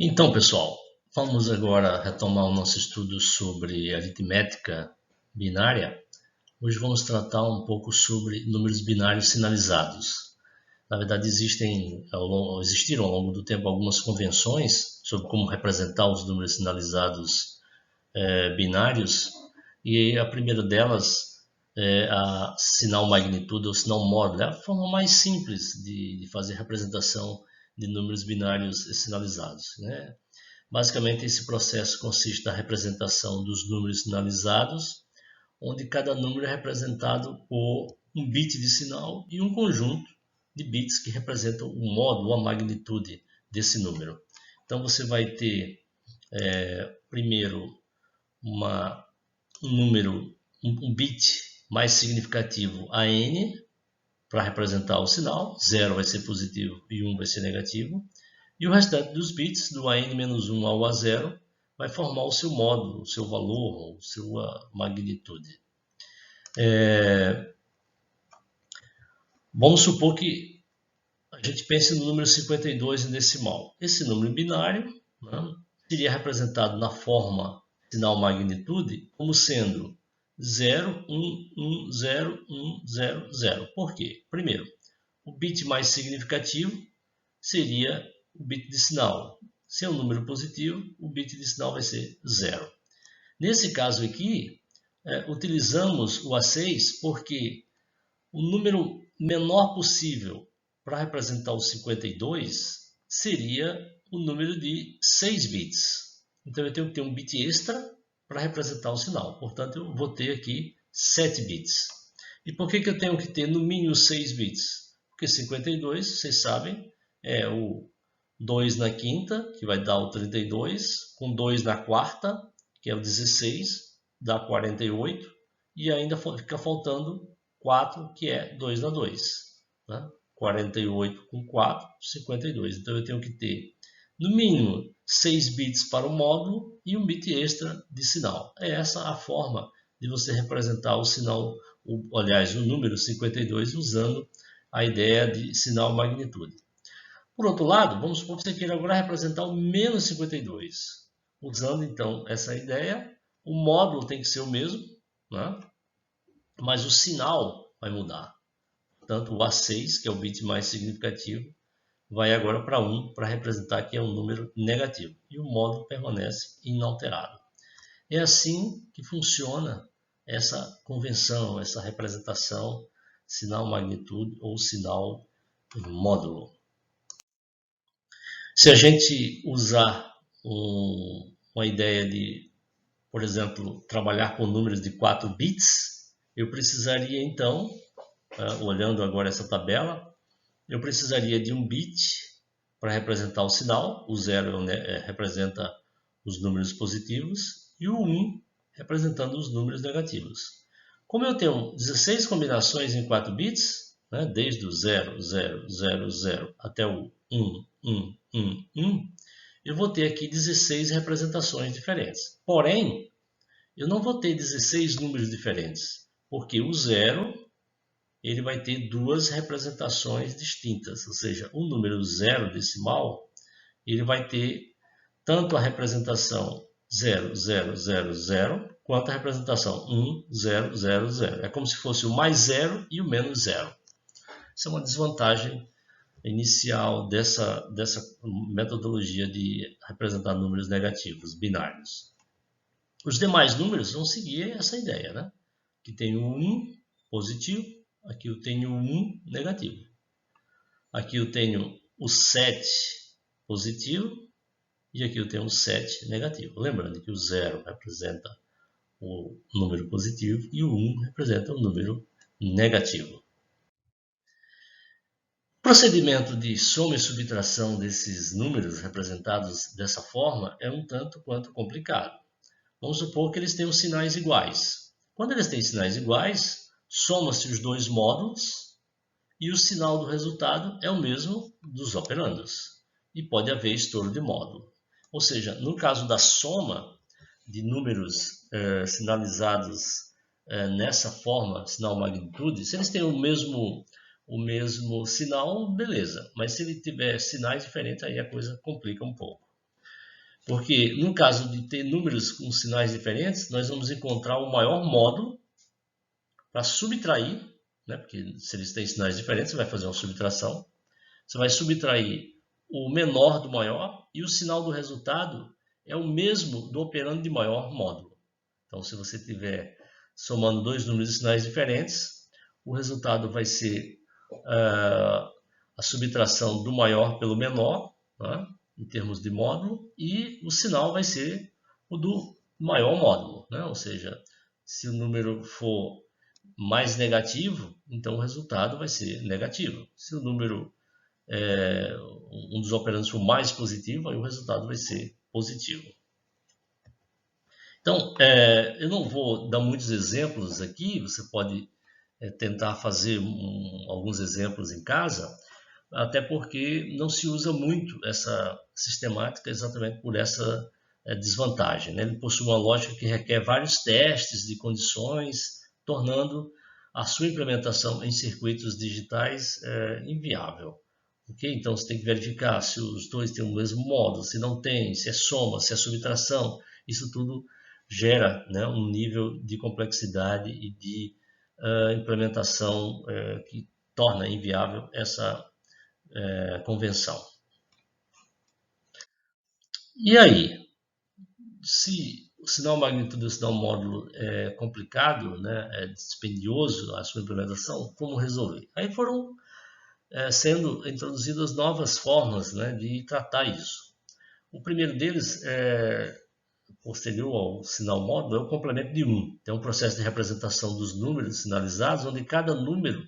Então, pessoal, vamos agora retomar o nosso estudo sobre aritmética binária. Hoje vamos tratar um pouco sobre números binários sinalizados. Na verdade, existiram ao longo do tempo algumas convenções sobre como representar os números sinalizados binários, e a primeira delas é a sinal magnitude ou sinal módulo. É a forma mais simples de fazer representação de números binários sinalizados, né? Basicamente, esse processo consiste na representação dos números sinalizados, onde cada número é representado por um bit de sinal e um conjunto de bits que representam o módulo, a magnitude desse número. Então, você vai ter, primeiro, um bit mais significativo, a n, para representar o sinal. 0 vai ser positivo e 1 vai ser negativo. E o restante dos bits, do AN-1 ao A0, vai formar o seu módulo, o seu valor, a sua magnitude. Vamos supor que a gente pense no número 52 em decimal. Esse número binário, né, seria representado na forma sinal magnitude como sendo 0, 1, 1, 0, 1, 0, 0. Por quê? Primeiro, o bit mais significativo seria o bit de sinal. Se é um número positivo, o bit de sinal vai ser 0. Nesse caso aqui, utilizamos o A6 porque o número menor possível para representar o 52 seria o número de 6 bits. Então eu tenho que ter um bit extra para representar o sinal. Portanto, eu vou ter aqui 7 bits. E por que eu tenho que ter no mínimo 6 bits? Porque 52, vocês sabem, é o 2 na quinta, que vai dar o 32, com 2 na quarta, que é o 16, dá 48, e ainda fica faltando 4, que é 2 na 2. Né? 48 com 4, 52. Então eu tenho que ter, no mínimo, 6 bits para o módulo e um bit extra de sinal. É essa a forma de você representar o sinal, aliás, o número 52, usando a ideia de sinal magnitude. Por outro lado, vamos supor que você queira agora representar o menos 52. Usando, então, essa ideia, o módulo tem que ser o mesmo, né? Mas o sinal vai mudar. Portanto, o A6, que é o bit mais significativo, vai agora para 1, para representar que é um número negativo. E o módulo permanece inalterado. É assim que funciona essa convenção, essa representação, sinal magnitude ou sinal módulo. Se a gente usar uma ideia de, por exemplo, trabalhar com números de 4 bits, eu precisaria então, olhando agora essa tabela, eu precisaria de um bit para representar o sinal. O 0 representa os números positivos e o 1 representando os números negativos. Como eu tenho 16 combinações em 4 bits, né, desde o 0, 0, 0, 0 até o 1, 1, 1, 1, eu vou ter aqui 16 representações diferentes. Porém, eu não vou ter 16 números diferentes, porque o 0 ele vai ter duas representações distintas, ou seja, o número 0 decimal ele vai ter tanto a representação 0, 0, 0, 0, quanto a representação 1, 0, 0, 0. É como se fosse o mais 0 e o menos 0. Isso é uma desvantagem inicial dessa metodologia de representar números negativos, binários. Os demais números vão seguir essa ideia, né? Que tem o 1 positivo, aqui eu tenho o 1 negativo. Aqui eu tenho o 7 positivo e aqui eu tenho o 7 negativo. Lembrando que o 0 representa o número positivo e o 1 representa o número negativo. O procedimento de soma e subtração desses números representados dessa forma é um tanto quanto complicado. Vamos supor que eles tenham sinais iguais. Quando eles têm sinais iguais, soma-se os dois módulos e o sinal do resultado é o mesmo dos operandos. E pode haver estouro de módulo. Ou seja, no caso da soma de números sinalizados nessa forma, sinal magnitude, se eles têm o mesmo sinal, beleza. Mas se ele tiver sinais diferentes, aí a coisa complica um pouco. Porque no caso de ter números com sinais diferentes, nós vamos encontrar o maior módulo para subtrair, né? Porque se eles têm sinais diferentes, você vai fazer uma subtração. Você vai subtrair o menor do maior e o sinal do resultado é o mesmo do operando de maior módulo. Então, se você estiver somando dois números de sinais diferentes, o resultado vai ser a subtração do maior pelo menor, né, em termos de módulo, e o sinal vai ser o do maior módulo, né? Ou seja, se o número for mais negativo, então o resultado vai ser negativo. Se o número um dos operandos for mais positivo, aí o resultado vai ser positivo. Então, eu não vou dar muitos exemplos aqui, você pode tentar fazer alguns exemplos em casa, até porque não se usa muito essa sistemática exatamente por essa desvantagem, né? Ele possui uma lógica que requer vários testes de condições, tornando a sua implementação em circuitos digitais inviável. Okay? Então, você tem que verificar se os dois têm o mesmo módulo, se não tem, se é soma, se é subtração. Isso tudo gera, né, um nível de complexidade e de implementação que torna inviável essa convenção. E aí, se o sinal magnitude e o sinal módulo é complicado, né, é dispendioso a sua implementação, como resolver? Aí foram sendo introduzidas novas formas, né, de tratar isso. O primeiro deles, posterior ao sinal módulo, é o complemento de 1. Tem um processo de representação dos números sinalizados, onde cada número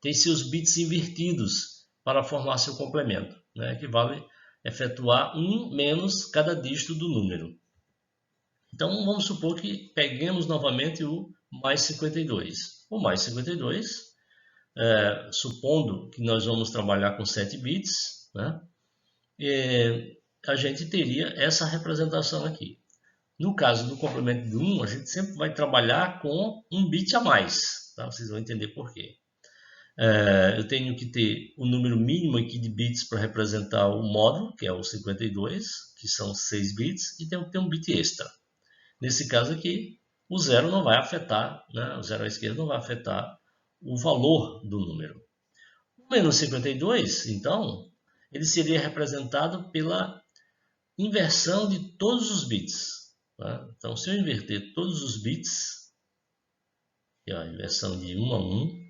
tem seus bits invertidos para formar seu complemento, né, que vale efetuar 1 menos cada dígito do número. Então, vamos supor que peguemos novamente o mais 52. O mais 52, supondo que nós vamos trabalhar com 7 bits, né, a gente teria essa representação aqui. No caso do complemento de 1, a gente sempre vai trabalhar com um bit a mais, tá? Vocês vão entender por quê. Eu tenho que ter o número mínimo aqui de bits para representar o módulo, que é o 52, que são 6 bits, e tenho que ter um bit extra. Nesse caso aqui, o zero não vai afetar, né? O zero à esquerda não vai afetar o valor do número. O menos 52, então, ele seria representado pela inversão de todos os bits. Tá? Então, se eu inverter todos os bits, que é a inversão de 1 a 1,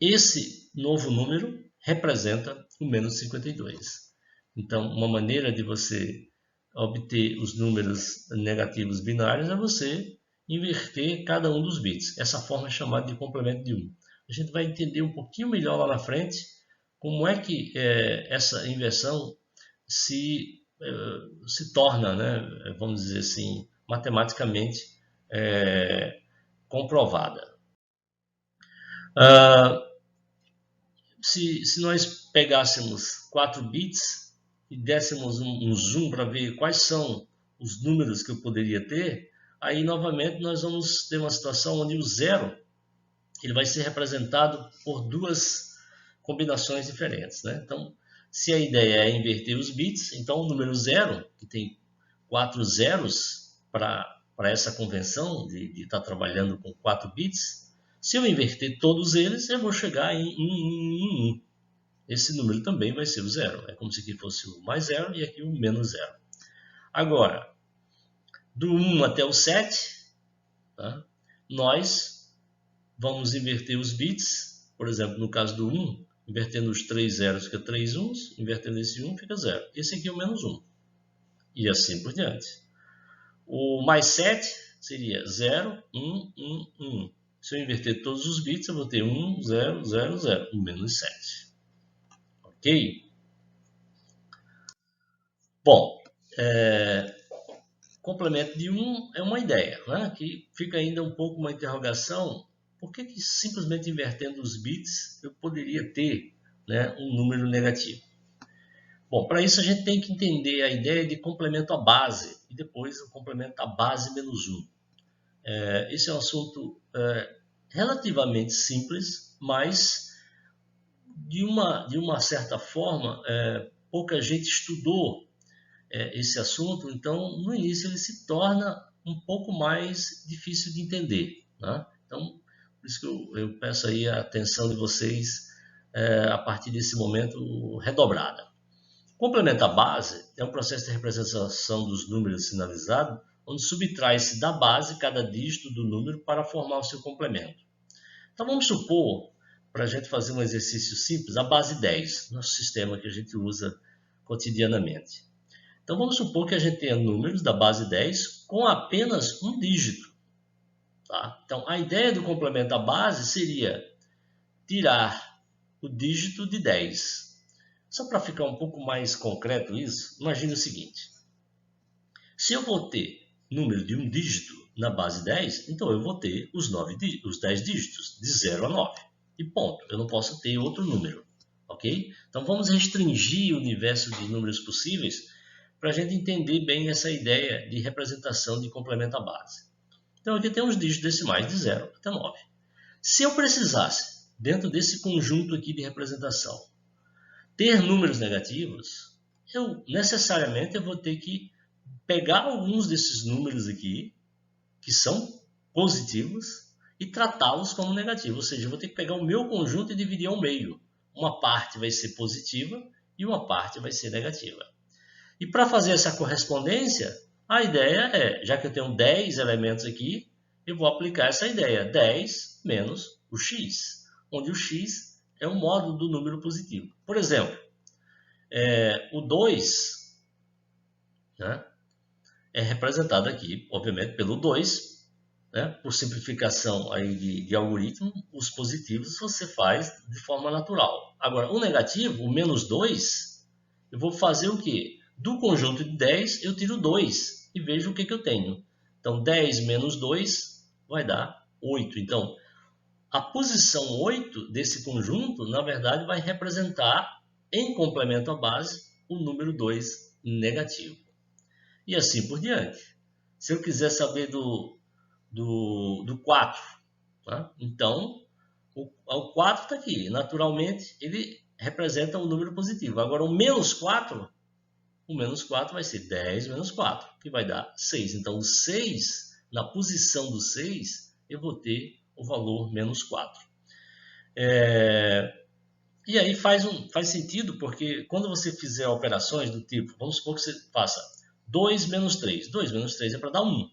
esse novo número representa o menos 52. Então, uma maneira de você obter os números negativos binários é você inverter cada um dos bits. Essa forma é chamada de complemento de 1. A gente vai entender um pouquinho melhor lá na frente como é que essa inversão se torna, né, vamos dizer assim, matematicamente comprovada. Se nós pegássemos 4 bits e dessemos um zoom para ver quais são os números que eu poderia ter, aí novamente nós vamos ter uma situação onde o zero ele vai ser representado por duas combinações diferentes, né? Então, se a ideia é inverter os bits, então o número 0, que tem 4 zeros para essa convenção de estar trabalhando com 4 bits, se eu inverter todos eles, eu vou chegar em 1. Esse número também vai ser o zero. É como se aqui fosse o mais zero e aqui o menos zero. Agora, do 1 até o 7, tá? Nós vamos inverter os bits. Por exemplo, no caso do 1, invertendo os 3 zeros fica 3 uns, invertendo esse 1 fica 0. Esse aqui é o menos 1. E assim por diante. O mais 7 seria 0, 1, 1, 1. Se eu inverter todos os bits, eu vou ter 1, 0, 0, 0. O menos 7. Ok? Bom, complemento de 1 é uma ideia, né? Que fica ainda um pouco uma interrogação. Por que simplesmente invertendo os bits eu poderia ter, né, um número negativo? Bom, para isso a gente tem que entender a ideia de complemento à base e depois o complemento à base menos 1. Esse é um assunto relativamente simples, mas de uma certa forma pouca gente estudou esse assunto, então no início ele se torna um pouco mais difícil de entender, né? Então, por isso que eu peço aí a atenção de vocês a partir desse momento redobrada. Complementar base é um processo de representação dos números sinalizados, onde subtrai-se da base cada dígito do número para formar o seu complemento. Então vamos supor, para a gente fazer um exercício simples, a base 10, nosso sistema que a gente usa cotidianamente. Então vamos supor que a gente tenha números da base 10 com apenas um dígito. Tá? Então a ideia do complemento à base seria tirar o dígito de 10. Só para ficar um pouco mais concreto isso, imagine o seguinte. Se eu vou ter número de um dígito na base 10, então eu vou ter os 10 dígitos, de 0 a 9. E ponto. Eu não posso ter outro número. Ok? Então vamos restringir o universo de números possíveis para a gente entender bem essa ideia de representação de complemento à base. Então aqui tem os dígitos decimais de 0 até 9. Se eu precisasse, dentro desse conjunto aqui de representação, ter números negativos, necessariamente eu vou ter que pegar alguns desses números aqui, que são positivos, e tratá-los como negativos. Ou seja, eu vou ter que pegar o meu conjunto e dividir ao meio. Uma parte vai ser positiva e uma parte vai ser negativa. E para fazer essa correspondência, a ideia é, já que eu tenho 10 elementos aqui, eu vou aplicar essa ideia, 10 menos o x, onde o x é o módulo do número positivo. Por exemplo, o 2, né, é representado aqui, obviamente, pelo 2, né, por simplificação aí de algoritmo, os positivos você faz de forma natural. Agora, o negativo, o menos 2, eu vou fazer o quê? Do conjunto de 10, eu tiro 2 e vejo o que eu tenho. Então, 10 menos 2 vai dar 8. Então, a posição 8 desse conjunto, na verdade, vai representar, em complemento à base, o número 2 negativo. E assim por diante. Se eu quiser saber do 4, tá? Então, o 4 está aqui. Naturalmente, ele representa um número positivo. Agora, o menos 4 vai ser 10 menos 4, que vai dar 6. Então, o 6, na posição do 6, eu vou ter o valor menos 4. E aí faz sentido, porque quando você fizer operações do tipo, vamos supor que você faça 2 menos 3. 2 menos 3 é para dar 1.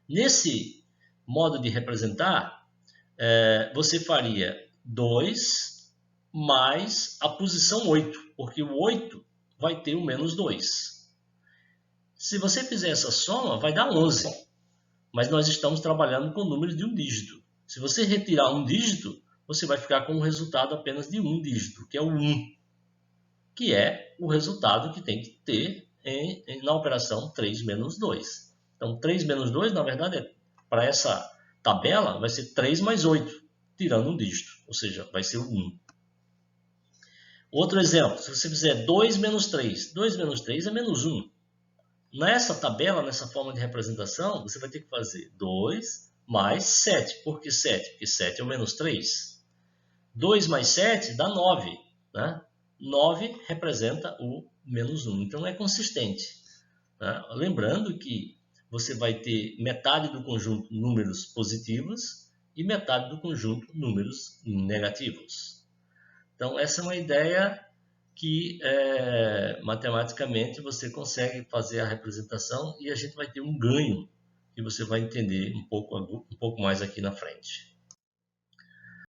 Nesse modo de representar, você faria 2 mais a posição 8, porque o 8 vai ter o menos 2. Se você fizer essa soma, vai dar 11. Mas nós estamos trabalhando com números de um dígito. Se você retirar um dígito, você vai ficar com um resultado apenas de um dígito, que é o 1, que é o resultado que tem que ter na operação 3 menos 2. Então, 3 menos 2, na verdade, para essa tabela, vai ser 3 mais 8, tirando um dígito, ou seja, vai ser o 1. Outro exemplo, se você fizer 2 menos 3, 2 menos 3 é menos 1. Nessa tabela, nessa forma de representação, você vai ter que fazer 2 mais 7. Por que 7? Porque 7 é o menos 3. 2 mais 7 dá 9, né? 9 representa o menos 1, então é consistente, né? Lembrando que você vai ter metade do conjunto números positivos e metade do conjunto números negativos. Então essa é uma ideia que matematicamente você consegue fazer a representação e a gente vai ter um ganho que você vai entender um pouco mais aqui na frente.